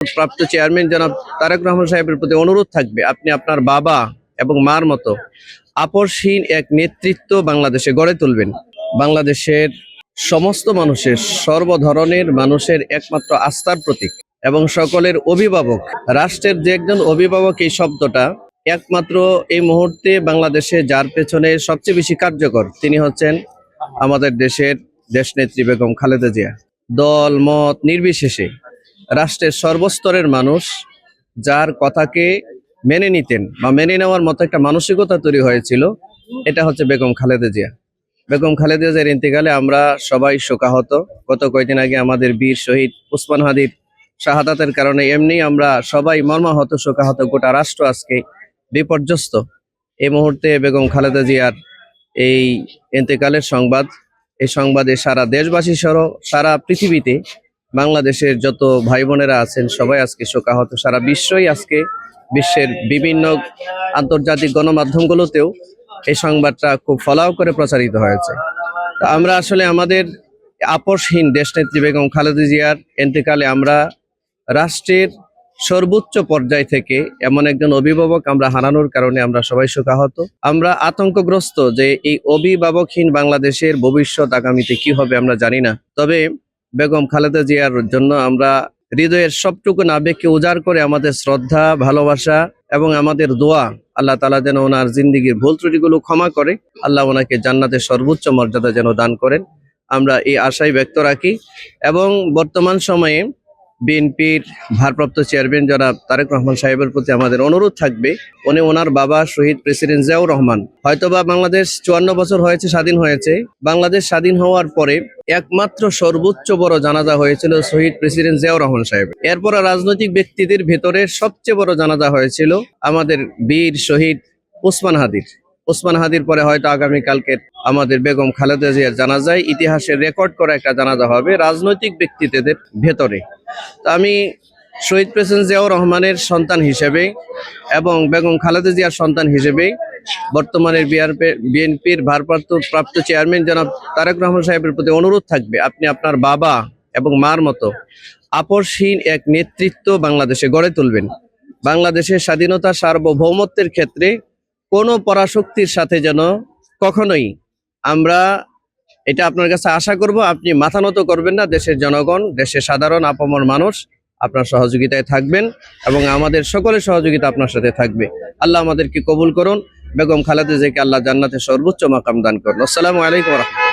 প্রাপ্ত চেয়ারম্যান জনাব তারেক রহমান সাহেবের প্রতি অনুরোধ থাকবে, আপনি আপনার বাবা এবং মার মতো আপসহীন এক নেতৃত্ব বাংলাদেশে গড়ে তুলবেন। বাংলাদেশের সমস্ত মানুষের, সর্বধরনের মানুষের একমাত্র আস্থার প্রতীক এবং সকলের অভিভাবক, রাষ্ট্রের যে একজন অভিভাবক, এই শব্দটা একমাত্র এই মুহূর্তে বাংলাদেশে যার পেছনে সবচেয়ে বেশি কার্যকর, তিনি হচ্ছেন আমাদের দেশের দেশনেত্রী বেগম খালেদা জিয়া। দল মত নির্বিশেষে রাষ্ট্রের সর্বস্তরের মানুষ যার কথাকে মেনে নিতেন বা মেনে নেওয়ার মতো একটা মানসিকতা তৈরি হয়েছিল, এটা হচ্ছে বেগম খালেদা জিয়া। বেগম খালেদা জিয়ার ইন্তেকালে আমরা সবাই শোকাহত। গত কয়েকদিন আগে আমাদের বীর শহীদ ওসমান হাদির শাহাদাতের কারণে এমনি আমরা সবাই মর্মাহত, শোকাহত। গোটা রাষ্ট্র আজকে বিপর্যস্ত। এই মুহূর্তে বেগম খালেদা জিয়ার এই ইন্তেকালের সংবাদ, এই সংবাদে সারা দেশবাসী সহ সারা পৃথিবীতে বাংলাদেশের যত ভাই বোনেরা আছেন সবাই আজকে শোকাহত। সারা বিশ্বই আজকে, বিশ্বের বিভিন্ন আন্তর্জাতিক গণমাধ্যমগুলোতেও এই সংবাদটা খুব ফলাও করে প্রচারিত হয়েছে। তা আমরা আসলে আমাদের আপসহীন দেশনেত্রী বেগম খালেদা জিয়ার ইন্তেকালে আমরা রাষ্ট্রের সর্বোচ্চ পর্যায় থেকে এমন একজন অভিভাবক আমরা হারানোর কারণে আমরা সবাই শোকাহত। আমরা আতঙ্কগ্রস্ত যে এই অভিভাবকহীন বাংলাদেশের ভবিষ্যৎ আগামীতে কি হবে আমরা জানি না। তবে বেগম খালেদা জিয়ার জন্য আমরা হৃদয়ের সবটুকু আবেগকে উজাড় করে আমাদের শ্রদ্ধা, ভালোবাসা এবং আমাদের দোয়া, আল্লাহ তাআলা যেন ওনার জিন্দেগীর ভুল ত্রুটিগুলো ক্ষমা করে, আল্লাহ ওনাকে জান্নাতের সর্বোচ্চ মর্যাদা যেন দান করেন, আমরা এই আশাই ব্যক্ত রাখি। এবং বর্তমান সময়ে বিএনপির ভারপ্রাপ্ত চেয়ারম্যান জনাব তারেক রহমান সাহেবের প্রতি আমাদের অনুরোধ থাকবে, উনি ওনার বাবা শহীদ প্রেসিডেন্ট জিয়াউর রহমান, হয়তোবা বাংলাদেশ 54 বছর হয়েছে স্বাধীন হয়েছে, বাংলাদেশ স্বাধীন হওয়ার পরে একমাত্র সর্বোচ্চ বড় জানাজা হয়েছিল শহীদ প্রেসিডেন্ট জিয়াউর রহমান সাহেব। এরপর রাজনৈতিক ব্যক্তিদের ভেতরে সবচেয়ে বড় জানাজা হয়েছিল আমাদের বীর শহীদ ওসমান হাদির পরে হয়তো আগামীকালকে আমাদের বেগম খালেদা জিয়ার জানাজায় ইতিহাসের রেকর্ড করা একটা জানাজা হবে রাজনৈতিক ব্যক্তিত্বদের ভেতরে। তো আমি শহীদ প্রেসিডেন্ট জিয়াউর রহমানের সন্তান হিসেবে এবং বেগম খালেদা জিয়ার সন্তান হিসেবে বর্তমানের বিএনপির ভারপ্রাপ্ত চেয়ারম্যান জনাব তারেক রহমান সাহেবের প্রতি অনুরোধ থাকবে, আপনি আপনার বাবা এবং মার মতো আপসহীন এক নেতৃত্ব বাংলাদেশে গড়ে তুলবেন। বাংলাদেশের স্বাধীনতা, সার্বভৌমত্বের ক্ষেত্রে কোনো পরাশক্তির সাথে যেন কখনোই আমরা, এটা আপনার কাছে আশা করব, আপনি মাথা নত করবেন না। দেশের জনগণ, দেশের সাধারণ আপামর মানুষ আপনার সহযোগিতায় থাকবেন এবং আমাদের সকলের সহযোগিতা আপনার সাথে থাকবে। আল্লাহ আমাদেরকে কবুল করুন। বেগম খালেদা জিয়াকে আল্লাহ জান্নাতের সর্বোচ্চ মাকাম দান করুন। আসসালামু আলাইকুম ওয়া রাহমাতুল্লাহ।